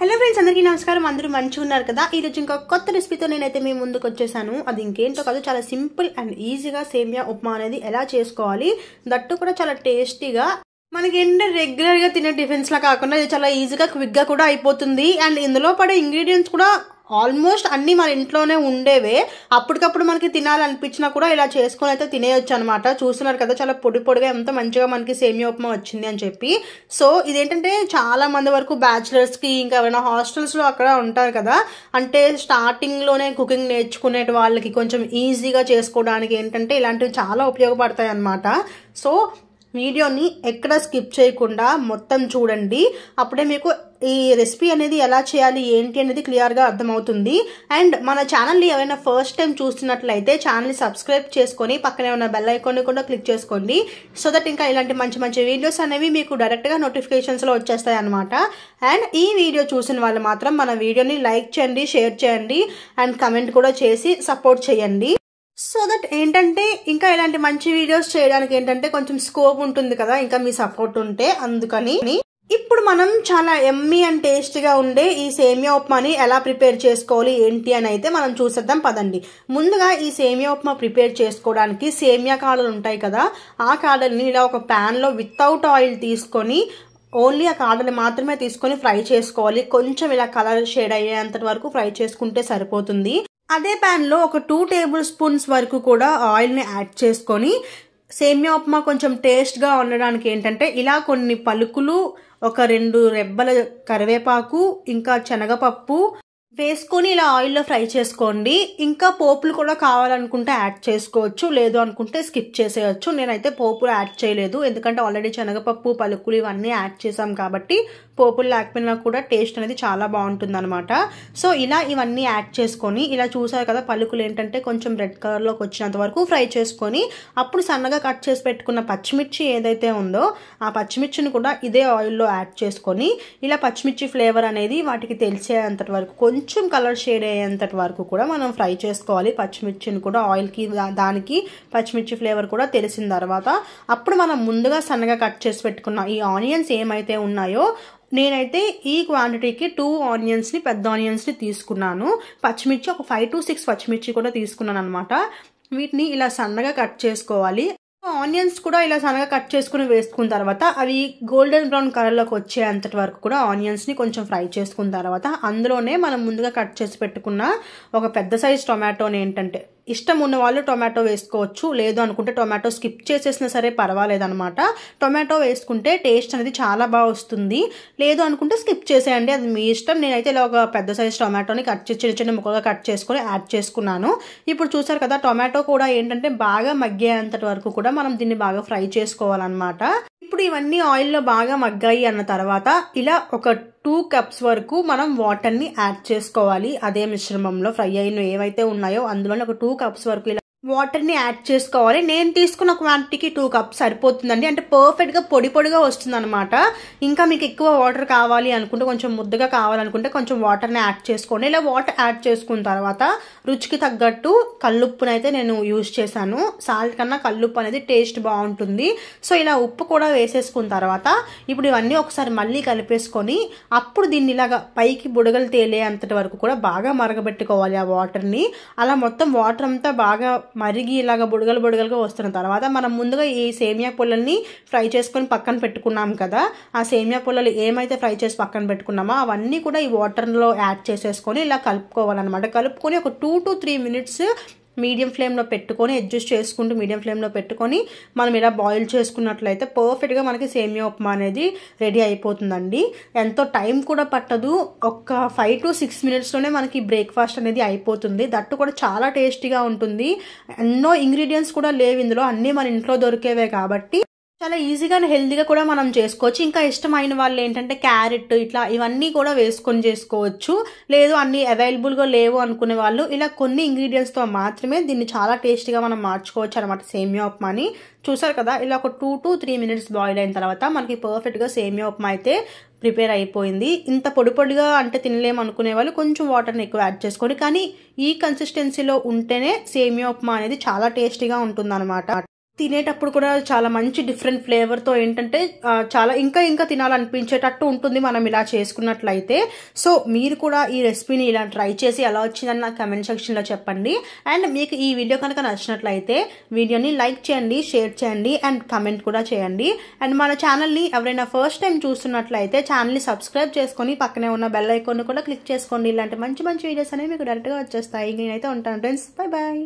Hello friends, అందరికీ నమస్కారం. అందరూ మంచిగా ఉన్నారు కదా? ఈ రోజు ఇంకా కొత్త రెసిపీతో నేనైతే మీ ముందుకు వచ్చేసాను. అది ఇంకేంటో కాదు, చాలా సింపుల్ అండ్ ఈజీగా సేమియా ఉప్మా అనేది ఎలా చేసుకోవాలి, దట్టు కూడా చాలా టేస్టీగా. మనకి ఏంటంటే రెగ్యులర్ గా తినే టిఫిన్స్ లా కాకుండా ఇది చాలా ఈజీగా క్విక్ గా కూడా అయిపోతుంది. అండ్ ఇందులో పడే ఇంగ్రీడియంట్స్ కూడా ఆల్మోస్ట్ అన్ని మన ఇంట్లోనే ఉండేవే. అప్పటికప్పుడు మనకి తినాలనిపించినా కూడా ఇలా చేసుకొని అయితే తినేయొచ్చు అనమాట. చూస్తున్నారు కదా, చాలా పొడి పొడిగా ఎంత మంచిగా మనకి సేమియా ఉప్మా వచ్చింది అని చెప్పి. సో ఇదేంటంటే చాలా మంది వరకు బ్యాచిలర్స్ కి, ఇంకా ఎవరైనా హాస్టల్స్ లో అక్కడ ఉంటారు కదా, అంటే స్టార్టింగ్ లోనే కుకింగ్ నేర్చుకునే వాళ్ళకి కొంచెం ఈజీగా చేసుకోవడానికి ఏంటంటే ఇలాంటివి చాలా ఉపయోగపడతాయి అనమాట. సో వీడియోని ఎక్కడ స్కిప్ చేయకుండా మొత్తం చూడండి. అప్పుడే మీకు ఈ రెసిపీ అనేది ఎలా చేయాలి ఏంటి అనేది క్లియర్గా అర్థమవుతుంది. అండ్ మన ఛానల్ని ఎవరైనా ఫస్ట్ టైం చూస్తున్నట్లయితే ఛానల్ని సబ్స్క్రైబ్ చేసుకొని పక్కనే ఉన్న బెల్ ఐకాన్ని కూడా క్లిక్ చేసుకోండి. సో దట్ ఇంకా ఇలాంటి మంచి మంచి వీడియోస్ అనేవి మీకు డైరెక్ట్గా నోటిఫికేషన్స్లో వచ్చేస్తాయి అనమాట. అండ్ ఈ వీడియో చూసిన వాళ్ళు మాత్రం మన వీడియోని లైక్ చేయండి, షేర్ చేయండి అండ్ కమెంట్ కూడా చేసి సపోర్ట్ చేయండి. సో దట్ ఏంటంటే ఇంకా ఇలాంటి మంచి వీడియోస్ చేయడానికి ఏంటంటే కొంచెం స్కోప్ ఉంటుంది కదా, ఇంకా మీ సపోర్ట్ ఉంటే. అందుకని ఇప్పుడు మనం చాలా ఎమ్మీ అండ్ టేస్టీగా ఉండే ఈ సేమియా ఉప్మాని ఎలా ప్రిపేర్ చేసుకోవాలి ఏంటి అని అయితే మనం చూసేద్దాం పదండి. ముందుగా ఈ సేమియా ఉప్మా ప్రిపేర్ చేసుకోవడానికి సేమియా కాడలు ఉంటాయి కదా, ఆ కాడల్ని ఇలా ఒక ప్యాన్ లో వితౌట్ ఆయిల్ తీసుకొని ఓన్లీ ఆ కాడలు మాత్రమే తీసుకొని ఫ్రై చేసుకోవాలి. కొంచెం ఇలా కలర్ షేడ్ అయ్యేంత వరకు ఫ్రై చేసుకుంటే సరిపోతుంది. అదే ప్యాన్ లో ఒక 2 టేబుల్ స్పూన్స్ వరకు కూడా ఆయిల్ ని యాడ్ చేసుకొని సేమియా ఉప్మా కొంచెం టేస్ట్ గా ఉండడానికి ఏంటంటే ఇలా కొన్ని పలుకులు, ఒక 2 రెబ్బల కరివేపాకు, ఇంకా శనగపప్పు వేసుకొని ఇలా ఆయిల్లో ఫ్రై చేసుకోండి. ఇంకా పోపులు కూడా కావాలనుకుంటే యాడ్ చేసుకోవచ్చు, లేదు అనుకుంటే స్కిప్ చేసేయచ్చు. నేనైతే పోపులు యాడ్ చేయలేదు, ఎందుకంటే ఆల్రెడీ శనగపప్పు, పలుకులు ఇవన్నీ యాడ్ చేసాం కాబట్టి పోపులు లేకపోయినా కూడా టేస్ట్ అనేది చాలా బాగుంటుంది అనమాట. సో ఇలా ఇవన్నీ యాడ్ చేసుకొని ఇలా చూసారు కదా, పలుకులు ఏంటంటే కొంచెం రెడ్ కలర్లోకి వచ్చినంత వరకు ఫ్రై చేసుకొని అప్పుడు సన్నగా కట్ చేసి పెట్టుకున్న పచ్చిమిర్చి ఏదైతే ఉందో ఆ పచ్చిమిర్చిని కూడా ఇదే ఆయిల్లో యాడ్ చేసుకొని ఇలా పచ్చిమిర్చి ఫ్లేవర్ అనేది వాటికి తెలిసేంత వరకు, కొంచెం కలర్ షేడ్ అయ్యేంత వరకు కూడా మనం ఫ్రై చేసుకోవాలి. పచ్చిమిర్చిని కూడా ఆయిల్కి దానికి పచ్చిమిర్చి ఫ్లేవర్ కూడా తెలిసిన తర్వాత అప్పుడు మనం ముందుగా సన్నగా కట్ చేసి పెట్టుకున్న ఈ ఆనియన్స్ ఏమైతే ఉన్నాయో, నేనైతే ఈ క్వాంటిటీకి 2 ఆనియన్స్ని, పెద్ద ఆనియన్స్ని తీసుకున్నాను. పచ్చిమిర్చి ఒక 5 to 6 పచ్చిమిర్చి కూడా తీసుకున్నాను అనమాట. వీటిని ఇలా సన్నగా కట్ చేసుకోవాలి. ఆనియన్స్ కూడా ఇలా సన్నగా కట్ చేసుకుని వేసుకున్న తర్వాత అవి గోల్డెన్ బ్రౌన్ కలర్లోకి వచ్చేంతటి వరకు కూడా ఆనియన్స్ని కొంచెం ఫ్రై చేసుకున్న తర్వాత అందులోనే మనం ముందుగా కట్ చేసి పెట్టుకున్న ఒక పెద్ద సైజ్ టొమాటోని ఏంటంటే ఇష్టం ఉన్న వాళ్ళు టొమాటో వేసుకోవచ్చు, లేదు అనుకుంటే టొమాటో స్కిప్ చేసేసినా సరే పర్వాలేదు అనమాట. టొమాటో వేసుకుంటే టేస్ట్ అనేది చాలా బాగా వస్తుంది, లేదు అనుకుంటే స్కిప్ చేసేయండి, అది మీ ఇష్టం. నేనైతే ఇలా ఒక పెద్ద సైజ్ టొమాటోని చిన్న చిన్న ముక్కలుగా కట్ చేసుకుని యాడ్ చేసుకున్నాను. ఇప్పుడు చూసారు కదా, టొమాటో కూడా ఏంటంటే బాగా మగ్గేంతటి వరకు కూడా మనం దీన్ని బాగా ఫ్రై చేసుకోవాలన్నమాట. ఇప్పుడు ఇవన్నీ ఆయిల్లో బాగా మగ్గాయి అన్న తర్వాత ఇలా ఒక 2 కప్స్ వరకు మనం వాటర్ని యాడ్ చేసుకోవాలి. అదే మిశ్రమంలో ఫ్రై అయిన ఏవైతే ఉన్నాయో అందులోనే ఒక 2 కప్స్ వరకు ఇలా వాటర్ని యాడ్ చేసుకోవాలి. నేను తీసుకున్న క్వాంటిటీకి 2 కప్స్ సరిపోతుందండి, అంటే పర్ఫెక్ట్గా పొడి పొడిగా వస్తుంది అనమాట. ఇంకా మీకు ఎక్కువ వాటర్ కావాలి అనుకుంటే, కొంచెం ముద్దగా కావాలనుకుంటే కొంచెం వాటర్ని యాడ్ చేసుకోండి. ఇలా వాటర్ యాడ్ చేసుకున్న తర్వాత రుచికి తగ్గట్టు కల్లుప్పునైతే నేను యూజ్ చేశాను. సాల్ట్ కన్నా కల్లుప్పు అనేది టేస్ట్ బాగుంటుంది. సో ఇలా ఉప్పు కూడా వేసేసుకున్న తర్వాత ఇప్పుడు ఇవన్నీ ఒకసారి మళ్ళీ కలిపేసుకొని అప్పుడు దీన్ని ఇలాగా పైకి బుడగలు తేలేంతటి వరకు కూడా బాగా మరగబెట్టుకోవాలి ఆ వాటర్ని. అలా మొత్తం వాటర్ అంతా బాగా మరిగి ఇలాగ బుడగలుగా వస్తున్న తర్వాత మనం ముందుగా ఈ సేమియా పుల్లల్ని ఫ్రై చేసుకొని పక్కన పెట్టుకున్నాం కదా, ఆ సేమియా పుల్లలు ఏమైతే ఫ్రై చేసి పక్కన పెట్టుకున్నామో అవన్నీ కూడా ఈ వాటర్లో యాడ్ చేసేసుకొని ఇలా కలుపుకోవాలన్నమాట. కలుపుకొని ఒక 2 to 3 minutes మీడియం ఫ్లేమ్లో పెట్టుకొని అడ్జస్ట్ చేసుకుంటూ మీడియం ఫ్లేమ్లో పెట్టుకొని మనం ఇలా బాయిల్ చేసుకున్నట్లయితే పర్ఫెక్ట్గా మనకి సేమియా ఉప్మా అనేది రెడీ అయిపోతుందండి. ఎంతో టైం కూడా పట్టదు, ఒక 5 to 6 minutesలోనే మనకి బ్రేక్ఫాస్ట్ అనేది అయిపోతుంది. దట్టు కూడా చాలా టేస్టీగా ఉంటుంది. ఎన్నో ఇంగ్రీడియంట్స్ కూడా లేవు ఇందులో, అన్నీ మన ఇంట్లో దొరికేవే కాబట్టి చాలా ఈజీగా హెల్తీగా కూడా మనం చేసుకోవచ్చు. ఇంకా ఇష్టమైన వాళ్ళు ఏంటంటే క్యారెట్ ఇట్లా ఇవన్నీ కూడా వేసుకొని చేసుకోవచ్చు, లేదు అన్ని అవైలబుల్గా లేవు అనుకునే వాళ్ళు ఇలా కొన్ని ఇంగ్రీడియంట్స్తో మాత్రమే దీన్ని చాలా టేస్టీగా మనం మార్చుకోవచ్చు అనమాట సేమియా ఉప్మాని. చూసారు కదా, ఇలా ఒక 2 to 3 minutes బాయిల్ అయిన తర్వాత మనకి పర్ఫెక్ట్గా సేమియా ఉప్మా అయితే ప్రిపేర్ అయిపోయింది. ఇంత పొడి పొడిగా అంటే తినలేము అనుకునే వాళ్ళు కొంచెం వాటర్ని ఎక్కువ యాడ్ చేసుకోండి, కానీ ఈ కన్సిస్టెన్సీలో ఉంటేనే సేమియా ఉప్మా అనేది చాలా టేస్టీగా ఉంటుంది అనమాట. తినేటప్పుడు కూడా చాలా మంచి డిఫరెంట్ ఫ్లేవర్తో ఏంటంటే చాలా ఇంకా తినాలనిపించేటట్టు ఉంటుంది మనం ఇలా చేసుకున్నట్లయితే. సో మీరు కూడా ఈ రెసిపీని ఇలా ట్రై చేసి ఎలా వచ్చిందని నాకు కమెంట్ సెక్షన్లో చెప్పండి. అండ్ మీకు ఈ వీడియో కనుక నచ్చినట్లయితే వీడియోని లైక్ చేయండి, షేర్ చేయండి అండ్ కమెంట్ కూడా చేయండి. అండ్ మన ఛానల్ని ఎవరైనా ఫస్ట్ టైం చూస్తున్నట్లయితే ఛానల్ని సబ్స్క్రైబ్ చేసుకొని పక్కనే ఉన్న బెల్ ఐకాన్ కూడా క్లిక్ చేసుకోండి. ఇలాంటి మంచి వీడియోస్ అనేవి మీకు డైరెక్ట్గా వచ్చేస్తాయి. నేనైతే ఉంటాను ఫ్రెండ్స్. Bye bye.